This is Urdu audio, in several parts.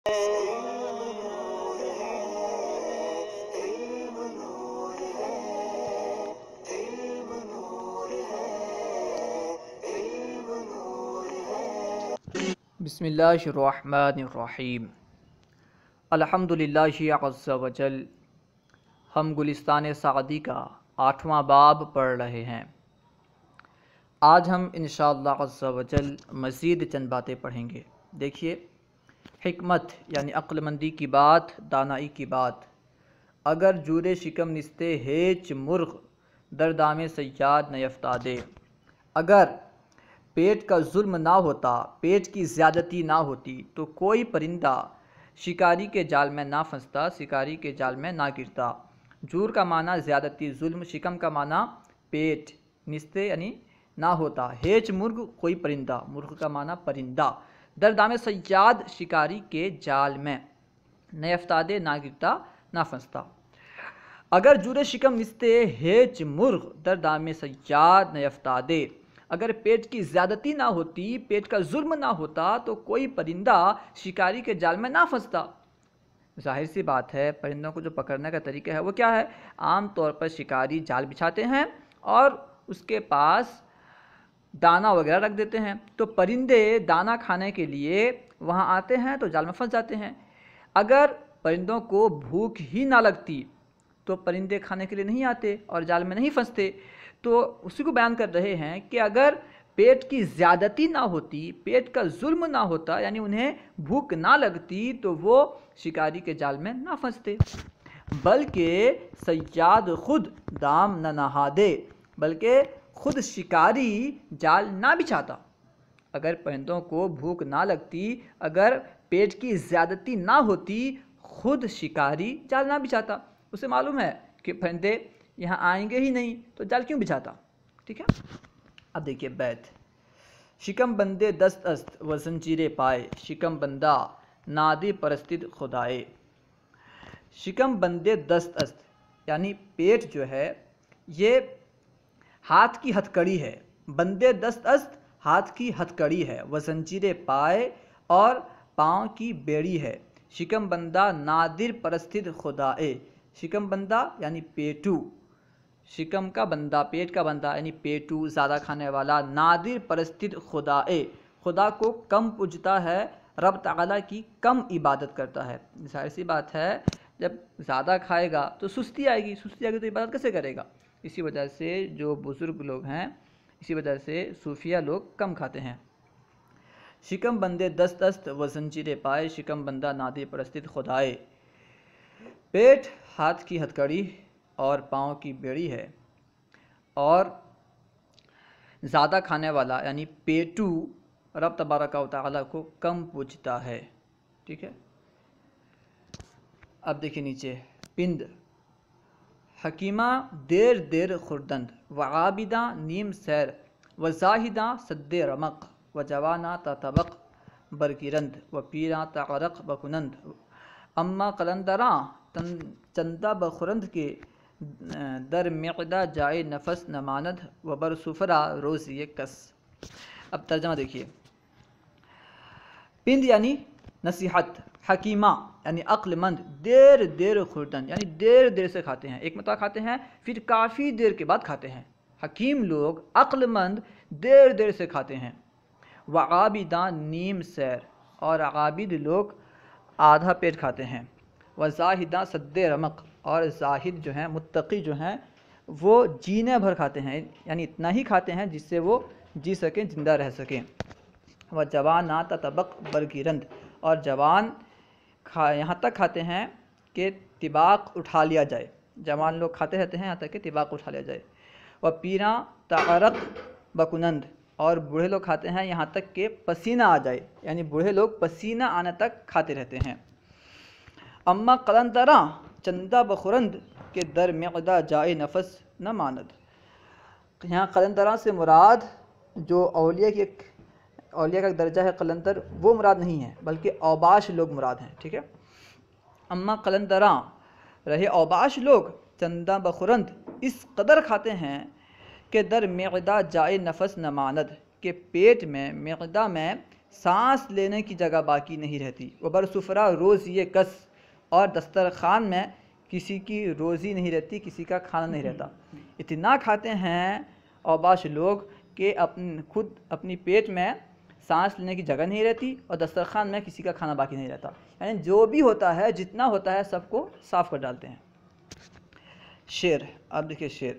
بسم اللہ الرحمن الرحیم۔ الحمدللہ عز وجل۔ ہم گلستان سعدی کا 8واں باب پڑھ رہے ہیں۔ آج ہم انشاءاللہ عز وجل مزید چند باتیں پڑھیں گے۔ دیکھیے، حکمت یعنی عقل مندی کی بات، دانائی کی بات۔ اگر جور شکم نستے ہیچ مرغ در دام صیاد نیفتادے، اگر پیٹ کا ظلم نہ ہوتا، پیٹ کی زیادتی نہ ہوتی تو کوئی پرندہ شکاری کے جال میں نہ پھنستا، شکاری کے جال میں نہ گرتا۔ جور کا معنی زیادتی، ظلم، شکم کا معنی پیٹ، نستے یعنی نہ ہوتا، ہیچ مرغ کوئی پرندہ، مرغ کا معنی پرندہ، در دام صیاد شکاری کے جال میں، نیفتادے نہ گرتا نہ پھنستا۔ اگر جور شکم نستے ہیچ مرغ در دام صیاد نیفتادے، اگر پیٹ کی زیادتی نہ ہوتی، پیٹ کا ظلم نہ ہوتا تو کوئی پرندہ شکاری کے جال میں نہ پھنستا۔ ظاہر سی بات ہے، پرندوں کو جو پکڑنے کا طریقہ ہے وہ کیا ہے؟ عام طور پر شکاری جال بچھاتے ہیں اور اس کے پاس دانہ وغیرہ رکھ دیتے ہیں، تو پرندے دانہ کھانے کے لیے وہاں آتے ہیں تو جال میں پھنس جاتے ہیں۔ اگر پرندوں کو بھوک ہی نہ لگتی تو پرندے کھانے کے لیے نہیں آتے اور جال میں نہیں پھنستے۔ تو اسی کو بیان کر رہے ہیں کہ اگر پیٹ کی زیادتی نہ ہوتی، پیٹ کا ظلم نہ ہوتا، یعنی انہیں بھوک نہ لگتی تو وہ شکاری کے جال میں نہ پھنستے، بلکہ صیاد خود دام نہ نہادے، بلکہ خود شکاری جال نہ بچھاتا۔ اگر پرندوں کو بھوک نہ لگتی، اگر پیٹ کی زیادتی نہ ہوتی، خود شکاری جال نہ بچھاتا۔ اسے معلوم ہے کہ پرندے یہاں آئیں گے ہی نہیں تو جال کیوں بچھاتا؟ ٹھیک ہے، اب دیکھیے بیت۔ شکم بندے دست است و زنجیرے پائے، شکم بندہ نادی پرستد خدائے۔ شکم بندے دست است یعنی پیٹ جو ہے یہ ہاتھ کی ہتھ کڑی ہے، بندے دست است ہاتھ کی ہتھ کڑی ہے، و زنجیرے پائے اور پاؤں کی بیڑی ہے۔ شکم بندہ نادر پرستد خدائے، شکم بندہ یعنی پیٹو، شکم کا بندہ، پیٹ کا بندہ یعنی پیٹو، زیادہ کھانے والا، نادر پرستد خدائے، خدا کو کم پوجتا ہے، رب تعالیٰ کی کم عبادت کرتا ہے۔ ظاہر سی بات ہے، جب زیادہ کھائے گا تو سستی آئے گی، سستی آئے گی تو عبادت کیسے کرے گا؟ اسی وجہ سے جو بزرگ لوگ ہیں، اسی وجہ سے صوفیہ لوگ کم کھاتے ہیں۔ شکم بندے دست است و زنجیرے پائے، شکم بندہ نادر پرستد خدائے۔ پیٹ ہاتھ کی ہتھ کڑی اور پاؤں کی بیڑی ہے، اور زیادہ کھانے والا یعنی پیٹو رب تبارک و تعالیٰ کو کم پوجتا ہے۔ ٹھیک ہے، اب دیکھیں نیچے، پند حکیمہ دیر دیر خوردند، و عابدہ نیم سیر، و زاہدہ سد رمق، و جوانہ تطبق برگرند، و پیراں تعرق بکنند، اما قلندراں چندہ بخورند کے در معدہ جائے نفس نماند، و بر سفرہ روزی کس۔ اب ترجمہ دیکھیے، پند یعنی نصیحت، حکیمہ یعنی عقل مند، دیر دیر خوردن یعنی دیر دیر سے کھاتے ہیں، ایک مرتبہ کھاتے ہیں پھر کافی دیر کے بعد کھاتے ہیں۔ حکیم لوگ، عقل مند دیر دیر سے کھاتے ہیں۔ و عابدہ نیم سیر، اور عابد لوگ آدھا پیٹ کھاتے ہیں۔ و زاہدہ سد رمق، اور زاہد جو ہیں، متقی جو ہیں، وہ جینے بھر کھاتے ہیں، یعنی اتنا ہی کھاتے ہیں جس سے وہ جی سکیں، زندہ رہ سکیں۔ و جوانہ طبق برگرند، اور جوان یہاں تک کھاتے ہیں کہ طباق اٹھا لیا جائے، جوان لوگ کھاتے رہتے ہیں یہاں تک کہ طباق اٹھا لیا جائے۔ و پیراں تعرق بکنند، اور بوڑھے لوگ کھاتے ہیں یہاں تک کہ پسینہ آ جائے، یعنی بوڑھے لوگ پسینہ آنے تک کھاتے رہتے ہیں۔ اما قلندراں چندہ بخورند کے در معدہ جائے نفس نہ ماند، یہاں قلندراں سے مراد جو اولیاء کا ایک درجہ ہے قلندر، وہ مراد نہیں ہے، بلکہ اوباش لوگ مراد ہیں۔ ٹھیک ہے، اما قلندراں رہے اوباش لوگ، چندہ بخورند اس قدر کھاتے ہیں کہ در معدہ جائے نفس نہ ماند، کہ پیٹ میں، معدہ میں سانس لینے کی جگہ باقی نہیں رہتی، وہ برسفرا روز یہ کس، اور دسترخوان میں کسی کی روزی نہیں رہتی، کسی کا کھانا نہیں رہتا۔ اتنا کھاتے ہیں اوباش لوگ کہ خود اپنی پیٹ میں سانس لینے کی جگہ نہیں رہتی اور دسترخوان میں کسی کا کھانا باقی نہیں رہتا، یعنی جو بھی ہوتا ہے جتنا ہوتا ہے سب کو صاف کر ڈالتے ہیں۔ شعر، اب دیکھیے شعر۔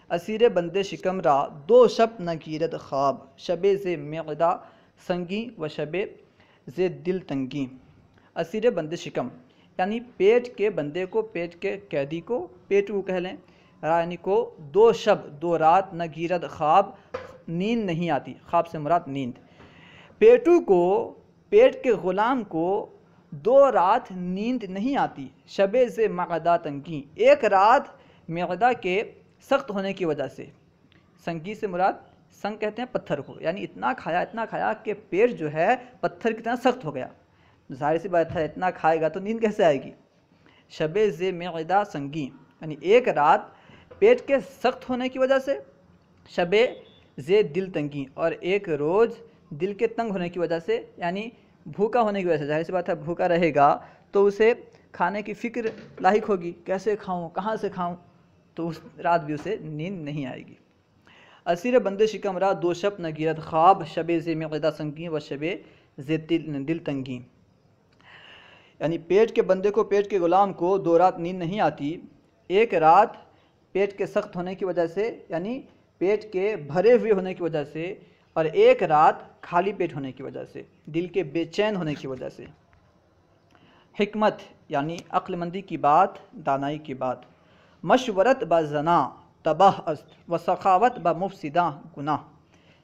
اسیر بندے شکم را دو شب نہ گیرد خواب، شب ز معدہ سنگی و شب ز دل تنگی۔ اسیر بندے شکم یعنی پیٹ کے بندے کو، پیٹ کے قیدی کو پیٹو کہہ لیں، یعنی کو دو شب دو رات نہ گیرد خواب، نیند نہیں آتی، خواب سے مراد نیند۔ پیٹو کو، پیٹ کے غلام کو دو رات نیند نہیں آتی، شب ز معدہ تنگی، ایک رات معدہ کے سخت ہونے کی وجہ سے۔ سنگی سے مراد، سنگ کہتے ہیں پتھر کو، یعنی اتنا کھایا کہ پیٹ جو ہے پتھر کی طرح سخت ہو گیا۔ ظاہر سی بات ہے اتنا کھائے گا تو نیند کیسے آئے گی۔ شب ز معدہ سنگی یعنی ایک رات پیٹ کے سخت ہونے کی وجہ سے، شب ز دل تنگی اور ایک روز دل کے تنگ ہونے کی وجہ سے، یعنی بھوکا ہونے کی وجہ سے۔ ظاہر سی بات ہے بھوکا رہے گا تو اسے کھانے کی فکر لاحق ہوگی، کیسے کھاؤں، کہاں سے کھاؤں، تو اس رات بھی اسے نیند نہیں آئے گی۔ اسیر بندے شکم را دو شب نہ گیرد خواب، شب ز معدہ سنگی و شب ز دل تنگی، یعنی پیٹ کے بندے کو، پیٹ کے غلام کو دو رات نیند نہیں آتی، ایک رات پیٹ کے سخت ہونے کی وجہ سے، یعنی پیٹ کے بھرے ہوئے ہونے کی وجہ سے، اور ایک رات خالی پیٹ ہونے کی وجہ سے، دل کے بے چین ہونے کی وجہ سے۔ حکمت یعنی عقل مندی کی بات، دانائی کی بات۔ مشورت با زنا تباہ است و سخاوت با مفسدہ گناہ،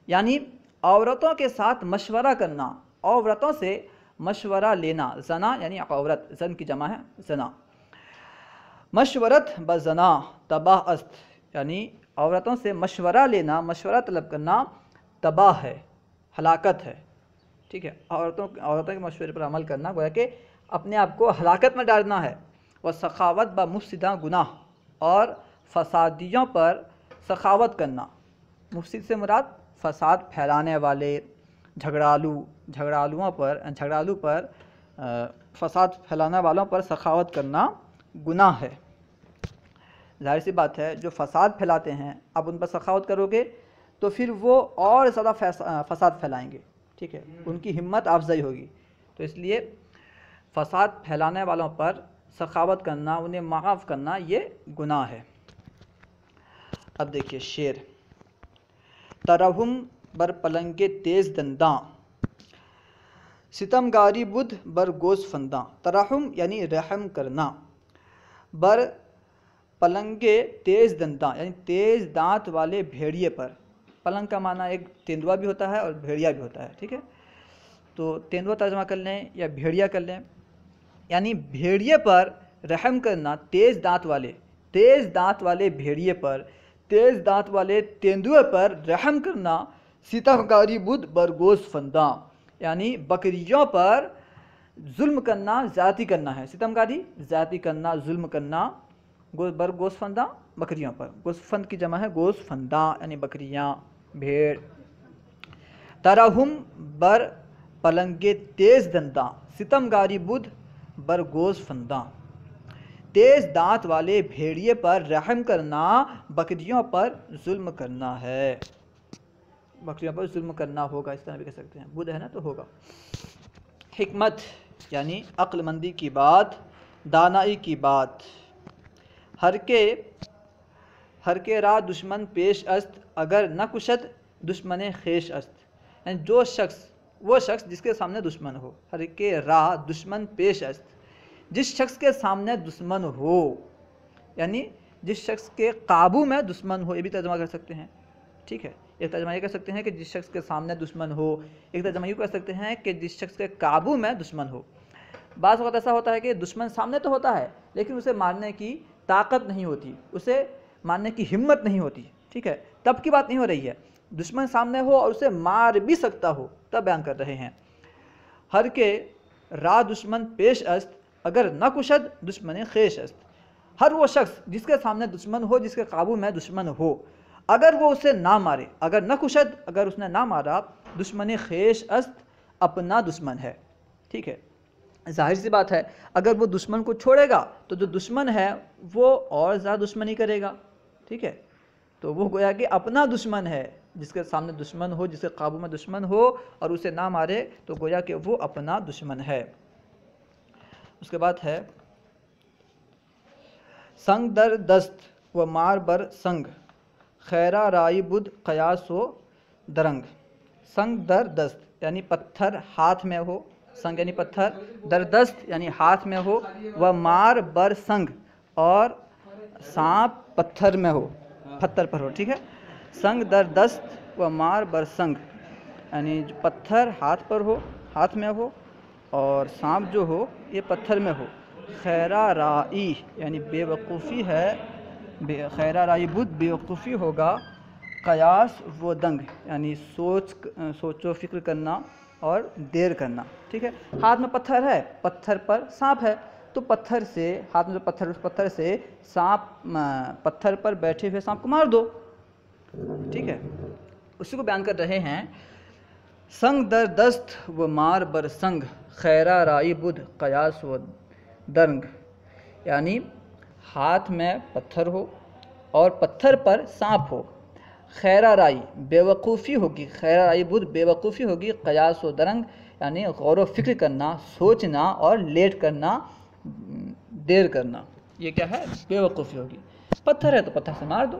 یعنی عورتوں کے ساتھ مشورہ کرنا، عورتوں سے مشورہ لینا، زنا یعنی عورت، زن کی جمع ہے زنا۔ مشورت با زنا تباہ است یعنی عورتوں سے مشورہ لینا، مشورہ طلب کرنا تباہ ہے، ہلاکت ہے، ٹھیک ہے۔ عورتوں کے مشورے پر عمل کرنا گویا کہ اپنے آپ کو ہلاکت میں ڈالنا ہے۔ وہ سخاوت با مفسدہ گناہ، اور فسادیوں پر سخاوت کرنا، مفسد سے مراد فساد پھیلانے والے، جھگڑالو پر فساد پھیلانے والوں پر سخاوت کرنا گناہ ہے۔ ظاہر سی بات ہے جو فساد پھیلاتے ہیں اب ان پر سخاوت کرو گے تو پھر وہ اور زیادہ فساد پھیلائیں گے، ٹھیک ہے، ان کی ہمت افزائی ہوگی، تو اس لیے فساد پھیلانے والوں پر سخاوت کرنا، انہیں معاف کرنا، یہ گناہ ہے۔ اب دیکھیے شعر۔ ترحم بر پلنگ تیز دنداں، ستمگاری بدھ بر گوس فنداں۔ ترحم یعنی رحم کرنا، بر پلنگ تیز دنداں یعنی تیز دانت والے بھیڑیے پر۔ پلنگ کا معنی ایک تیندوا بھی ہوتا ہے اور بھیڑیا بھی ہوتا ہے، ٹھیک ہے، تو تیندوا ترجمہ کر لیں یا بھیڑیا کر لیں، یعنی بھیڑیے پر رحم کرنا، تیز دانت والے بھیڑیے پر، تیز دانت والے تیندوے پر رحم کرنا، ستمگاری بدھ بر گوس فنداں یعنی بکریوں پر ظلم کرنا، زیادتی کرنا ہے۔ ستمگاری زیادتی کرنا، ظلم کرنا، بر گوس فنداں بکریوں پر، گوس فند کی جمع ہے گوس فنداں یعنی بکریاں، بھیڑ۔ ترحم بر پلنگ تیز دنداں، ستمگاری بدھ بر گوس فنداں، تیز دانت والے بھیڑیے پر رحم کرنا، بکریوں پر ظلم کرنا ہے۔ بکریوں پر ظلم کرنا ہوگا، اس طرح بھی کہہ سکتے ہیں، بدھ ہے نا تو ہوگا۔ حکمت یعنی عقل مندی کی بات، دانائی کی بات۔ ہر کے راہ دشمن پیش است، اگر نہ کشد دشمن خیش است، یعنی وہ شخص جس کے سامنے دشمن ہو، ہر کے راہ دشمن پیش است، جس شخص کے سامنے دشمن ہو، یعنی جس شخص کے قابو میں دشمن ہو، یہ بھی ترجمہ کر سکتے ہیں، ٹھیک ہے۔ ایک ترجمہ یہ کر سکتے ہیں کہ جس شخص کے سامنے دشمن ہو، ایک ترجمہ یہ کر سکتے ہیں کہ جس شخص کے قابو میں دشمن ہو۔ بعض وقت ایسا ہوتا ہے کہ دشمن سامنے تو ہوتا ہے لیکن اسے مارنے کی طاقت نہیں ہوتی، اسے مارنے کی ہمت نہیں ہوتی، ٹھیک ہے، تب کی بات نہیں ہو رہی ہے، دشمن سامنے ہو اور اسے مار بھی سکتا ہو، تب بیان کر رہے ہیں۔ ہر کے راہ دشمن پیش است، اگر نہ کشد دشمن خیش است، ہر وہ شخص جس کے سامنے دشمن ہو، جس کے قابو میں دشمن ہو، اگر وہ اسے نہ مارے، اگر نہ کشد، اگر اس نے نہ مارا، دشمن خیش است، اپنا دشمن ہے، ٹھیک ہے۔ ظاہر سی بات ہے اگر وہ دشمن کو چھوڑے گا تو جو دشمن ہے وہ اور زیادہ دشمنی کرے گا، ٹھیک ہے۔ تو وہ گویا کہ اپنا دشمن ہے، جس کے سامنے دشمن ہو، جس کے قابو میں دشمن ہو اور اسے نہ مارے تو گویا کہ وہ اپنا دشمن ہے۔ اس کے بعد ہے سنگ در دست و مار بر سنگ، خیرہ رائی بدھ قیاس و درنگ۔ سنگ در دست یعنی پتھر ہاتھ میں ہو، سنگ یعنی پتھر، در دست یعنی ہاتھ میں ہو، و مار بر سنگ اور سانپ پتھر میں ہو، پتھر پر ہو، ٹھیک ہے۔ سنگ در دست و مار بر سنگ یعنی پتھر ہاتھ پر ہو، ہاتھ میں ہو، اور سانپ جو ہو یہ پتھر میں ہو۔ خیرہ رائی یعنی بے وقوفی ہے، خیرہ رائی بدھ بے وقوفی ہوگا، قیاس و دنگ یعنی سوچ و فکر کرنا اور دیر کرنا، ٹھیک ہے۔ ہاتھ میں پتھر ہے، پتھر پر سانپ ہے، تو پتھر سے ہاتھ میں جو پتھر، اس پتھر سے سانپ، پتھر پر بیٹھے ہوئے سانپ کو مار دو، ٹھیک ہے۔ اسی کو بیان کر رہے ہیں، سنگ در دست و مار بر سنگ، خیرہ رائی بدھ قیاس و درنگ، یعنی ہاتھ میں پتھر ہو اور پتھر پر سانپ ہو، خیرہ رائی بے وقوفی ہوگی، خیرہ رائی بدھ بے وقوفی ہوگی، قیاس و درنگ یعنی غور و فکر کرنا، سوچنا اور لیٹ کرنا، دیر کرنا، یہ کیا ہے؟ بے وقوفی ہوگی۔ پتھر ہے تو پتھر سے مار دو۔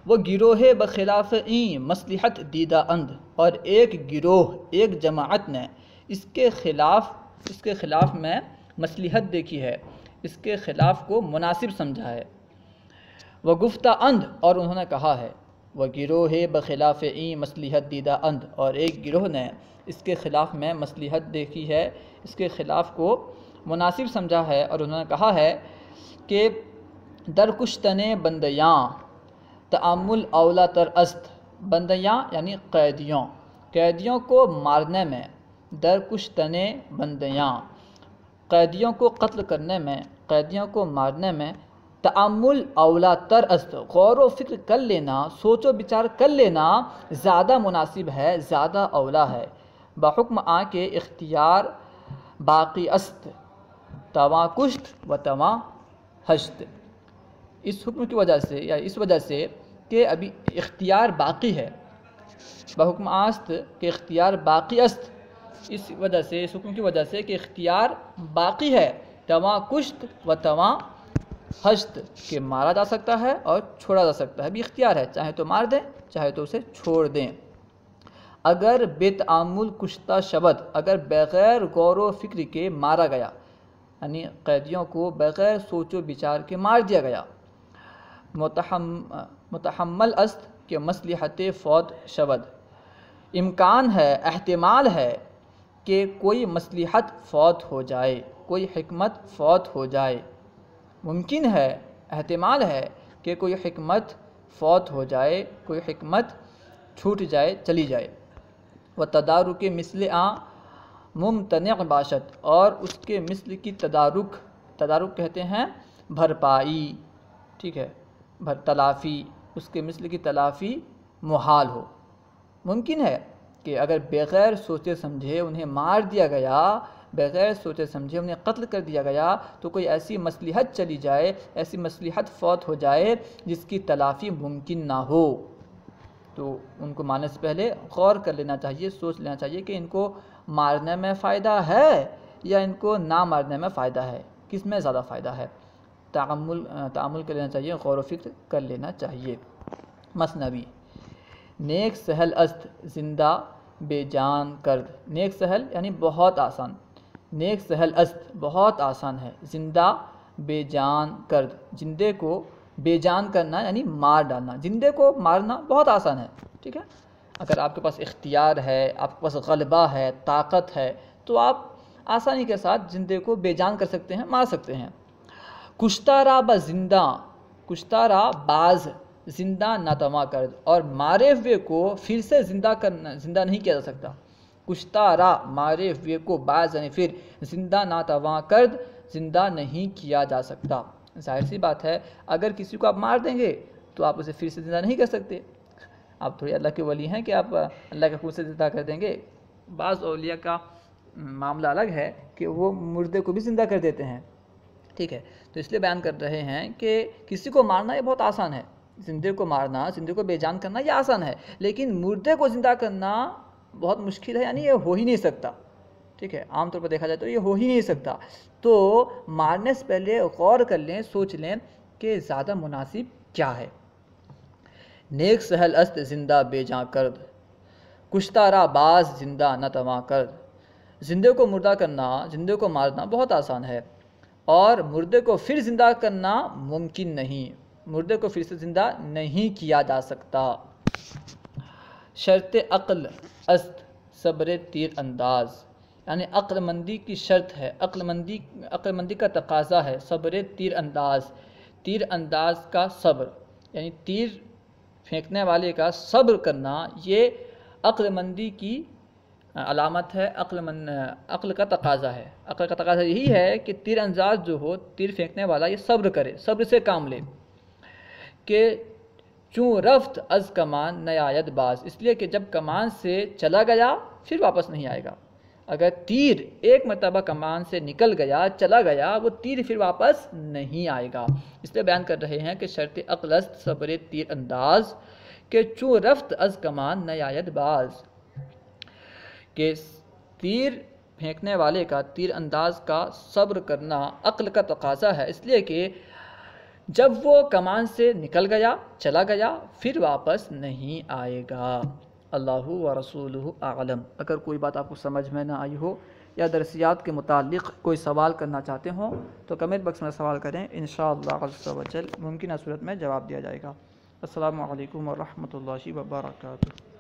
وہ گروہ بخلاف این مصلحت دیدہ اند، اور ایک گروہ، ایک جماعت نے اس کے خلاف میں مصلحت دیکھی ہے، اس کے خلاف کو مناسب سمجھا ہے۔ وہ گفتہ اند، اور انہوں نے کہا ہے، وہ گروہ بخلاف این مصلحت دیدہ اند، اور ایک گروہ نے اس کے خلاف میں مصلحت دیکھی ہے، اس کے خلاف کو مناسب سمجھا ہے، اور انہوں نے کہا ہے کہ در کشتن بندیاں تعامل اولا تر است، بندیاں یعنی قیدیوں کو مارنے میں، در کشتن بندیاں قیدیوں کو قتل کرنے میں، قیدیوں کو مارنے میں، تعامل اولا تر است غور و فکر کر لینا، سوچ و بچار کر لینا زیادہ مناسب ہے، زیادہ اولا ہے، بحکم آ کے اختیار باقی است، تواں کشت و تواں ہشت۔ اس حکم کی وجہ سے یا اس وجہ سے کہ ابھی اختیار باقی ہے، بحکم است کہ اختیار باقی است، اس وجہ سے، اس حکم کی وجہ سے کہ اختیار باقی ہے، تواں کشت و تواں ہشت کہ مارا جا سکتا ہے اور چھوڑا جا سکتا ہے، ابھی اختیار ہے، چاہے تو مار دیں چاہے تو اسے چھوڑ دیں۔ اگر بے تعامل کشتہ شود، اگر بغیر غور و فکر کے مارا گیا، یعنی قیدیوں کو بغیر سوچ و بچار کے مار دیا گیا، متحمل است کہ مصلحت فوت شود، امکان ہے، احتمال ہے کہ کوئی مصلحت فوت ہو جائے، کوئی حکمت فوت ہو جائے، ممکن ہے، احتمال ہے کہ کوئی حکمت فوت ہو جائے، کوئی حکمت چھوٹ جائے، چلی جائے۔ و تدارک مثل آ ممتنع باشد، اور اس کے مثل کی تدارک کہتے ہیں بھرپائی، ٹھیک ہے، تلافی، اس کے مثل کی تلافی محال ہو۔ ممکن ہے کہ اگر بغیر سوچے سمجھے انہیں مار دیا گیا، بغیر سوچے سمجھے انہیں قتل کر دیا گیا، تو کوئی ایسی مصلحت چلی جائے، ایسی مصلحت فوت ہو جائے جس کی تلافی ممکن نہ ہو، تو ان کو مارنے سے پہلے غور کر لینا چاہیے، سوچ لینا چاہیے کہ ان کو مارنے میں فائدہ ہے یا ان کو نہ مارنے میں فائدہ ہے، کس میں زیادہ فائدہ ہے، تعامل کر لینا چاہیے، غور و فکر کر لینا چاہیے۔ مثنوی، نیک سہل است زندہ بے جان کرد، نیک سہل یعنی بہت آسان، نیک سہل است بہت آسان ہے، زندہ بے جان کرد، زندے کو بے جان کرنا یعنی مار ڈالنا، زندے کو مارنا بہت آسان ہے، ٹھیک ہے۔ اگر آپ کے پاس اختیار ہے، آپ کے پاس غلبہ ہے، طاقت ہے، تو آپ آسانی کے ساتھ زندے کو بے جان کر سکتے ہیں، مار سکتے ہیں۔ کشتہ را با زندہ، کشتہ را باز زندہ ناتواں کرد، اور مارے ہوئے کو پھر سے زندہ نہیں کیا جا سکتا، کشتہ را مارے ہوئے کو باز یعنی پھر زندہ ناتواں کرد، زندہ نہیں کیا جا سکتا۔ ظاہر سی بات ہے اگر کسی کو آپ مار دیں گے تو آپ اسے پھر سے زندہ نہیں کر سکتے، آپ تھوڑی اللہ کے ولی ہیں کہ آپ اللہ کے خون سے زندہ کر دیں گے، بعض اولیاء کا معاملہ الگ ہے کہ وہ مردے کو بھی زندہ کر دیتے ہیں، ٹھیک ہے. تو اس لیے بیان کر رہے ہیں کہ کسی کو مارنا یہ بہت آسان ہے، زندے کو مارنا، زندے کو بے جان کرنا یہ آسان ہے، لیکن مردے کو زندہ کرنا بہت مشکل ہے، یعنی یہ ہو ہی نہیں سکتا، ٹھیک ہے. عام طور پر دیکھا جائے تو یہ ہو ہی نہیں سکتا. تو مارنے سے پہلے غور کر لیں، سوچ لیں کہ زیادہ مناسب کیا ہے. نیک سہل است زندہ بے جاں کرد، کشتہ را باز زندہ نہ تواں کرد. زندے کو مردہ کرنا، زندے کو مارنا بہت آسان ہے، اور مردے کو پھر زندہ کرنا ممکن نہیں، مردے کو پھر سے زندہ نہیں کیا جا سکتا. شرط عقل است صبر تیر انداز، یعنی عقل مندی کی شرط ہے، عقل مندی کا تقاضا ہے صبر تیر انداز، تیر انداز کا صبر، یعنی تیر پھینکنے والے کا صبر کرنا یہ عقل مندی کی علامت ہے، عقل کا تقاضا ہے. عقل کا تقاضا یہی ہے کہ تیر انداز جو ہو، تیر پھینکنے والا یہ صبر کرے، صبر سے کام لے. کہ چوں رفت از کمان نیاید باز، اس لیے کہ جب کمان سے چلا گیا پھر واپس نہیں آئے گا. اگر تیر ایک مرتبہ کمان سے نکل گیا، چلا گیا، وہ تیر پھر واپس نہیں آئے گا. اس لیے بیان کر رہے ہیں کہ شرط عقل است صبر تیر انداز، کہ چوں رفت از کمان نیاید باز، کہ تیر پھینکنے والے کا، تیر انداز کا صبر کرنا عقل کا تقاضا ہے، اس لیے کہ جب وہ کمان سے نکل گیا، چلا گیا، پھر واپس نہیں آئے گا. اللہ و رسولہ اعلم. اگر کوئی بات آپ کو سمجھ میں نہ آئی ہو یا درسیات کے متعلق کوئی سوال کرنا چاہتے ہوں تو کمنٹ باکس میں سوال کریں، انشاءاللہ عز و جل ممکنہ صورت میں جواب دیا جائے گا. السلام علیکم ورحمۃ اللہ وبرکاتہ.